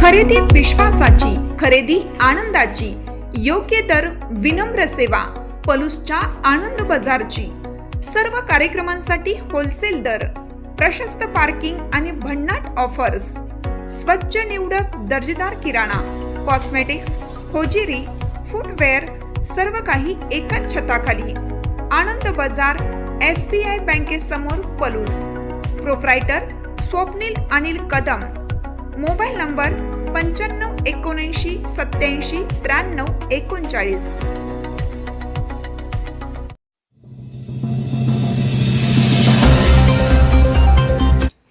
खरेदी विश्वासाची, खरेदी आनंदाची, योग्य दर, विनम्र सेवा, पलूसच्या आनंद बाजारची। सर्व कार्यक्रमांसाठी होलसेल दर, प्रशस्त पार्किंग आणि भन्नाट ऑफर्स, स्वच्छ निवडक दर्जेदार किराणा, कॉस्मेटिक्स, होजिरी, फुटवेअर, सर्व काही एकाच छताखाली। आनंद बाजार, SBI बँकेसमोर, Palus. Proprietor Swapnil Anil Kadam. Mobile number 95 79 87 93 39।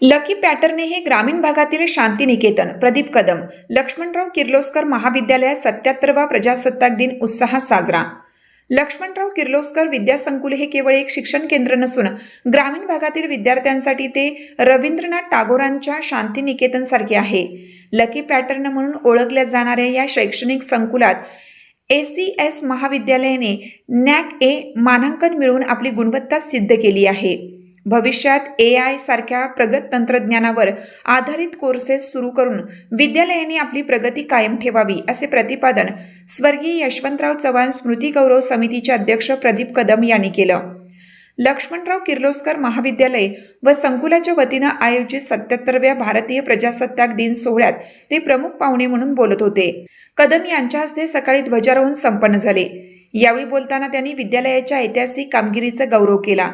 Lucky pattern हे ग्रामीण भागातील शांतिनिकेतन। प्रदीप कदम। लक्ष्मणराव किर्लोस्कर महाविद्यालयात 77वा प्रजासत्ताक दिन उत्साहात साजरा। लक्ष्मणराव किर्लोस्कर विद्यासंकुल हे केवळ एक शिक्षण केंद्र नसून ग्रामीण भागातील विद्यार्थ्यांसाठी ते रवींद्रनाथ टागोरांच्या शांतिनिकेतनसारखे आहे। लकी पॅटर्न म्हणून ओळखल्या जाणाऱ्या या शैक्षणिक संकुलात ACS महाविद्यालयाने NAC A मानांकन मिळवून आपली गुणवत्ता सिद्ध केली आहे। भविष्यात AI सारख्या प्रगत तंत्रज्ञानावर आधारित कोर्सेस सुरू करून विद्यालयाने आपली प्रगती कायम ठेवावी, असे प्रतिपादन स्वर्गीय यशवंतराव चव्हाण स्मृती गौरव समितीचे अध्यक्ष प्रदीप कदम यांनी केलं। लक्ष्मणराव किर्लोस्कर महाविद्यालय व संकुलाच्या वतीनं आयोजित 77व्या भारतीय प्रजासत्ताक दिन सोहळ्यात ते प्रमुख पाहुणे म्हणून बोलत होते। कदम यांच्या हस्ते सकाळी ध्वजारोहण संपन्न झाले। यावेळी बोलताना त्यांनी विद्यालयाच्या ऐतिहासिक कामगिरीचा गौरव केला।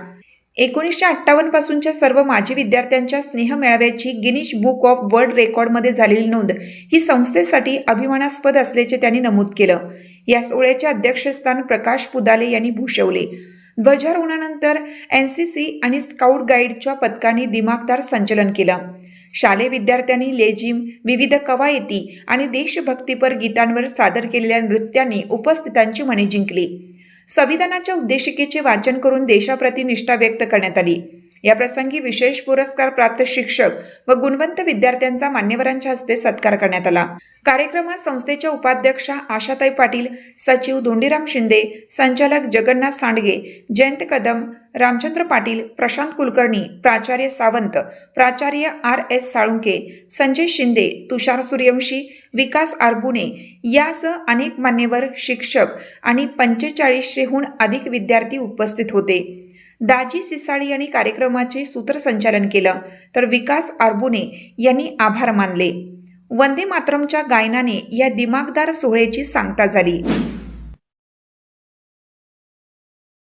1958 पासूनच्या सर्व माजी विद्यार्थ्यांच्या स्नेह मेळाव्याची गिनीज बुक ऑफ वर्ल्ड रेकॉर्डमध्ये झालेली नोंद ही संस्थेसाठी अभिमानास्पद असल्याचे त्यांनी नमूद केलं। या सोहळ्याचे अध्यक्षस्थान प्रकाश पुदाले यांनी भूषवले। ध्वजारोहणानंतर NCC आणि स्काउट गाईडच्या पथकांनी दिमागदार संचलन केलं। शालेय विद्यार्थ्यांनी लेझिम, विविध कवायती आणि देशभक्तीपर गीतांवर सादर केलेल्या नृत्यांनी उपस्थितांची मने जिंकली। संविधानाच्या उद्देशिकेचे वाचन करून देशाप्रती निष्ठा व्यक्त करण्यात आली। या प्रसंगी विशेष पुरस्कार प्राप्त शिक्षक व गुणवंत विद्यार्थ्यांचा मान्यवरांच्या हस्ते सत्कार करण्यात आला। कार्यक्रमात संस्थेच्या उपाध्यक्षा आशाताई पाटील, सचिव धोंडीराम शिंदे, संचालक जगन्नाथ सांडगे, जयंत कदम, रामचंद्र पाटील, प्रशांत कुलकर्णी, प्राचार्य सावंत, प्राचार्य RS साळुंके, संजय शिंदे, तुषार सूर्यवंशी, विकास आरबुने यासह अनेक मान्यवर, शिक्षक आणि 4500हून अधिक विद्यार्थी उपस्थित होते। दाजी सिसाळी यांनी कार्यक्रमाचे सूत्रसंचालन केलं, तर विकास आरबुने यांनी आभार मानले। वंदे मातरमच्या गायनाने या दिमागदार सोहळ्याची सांगता झाली।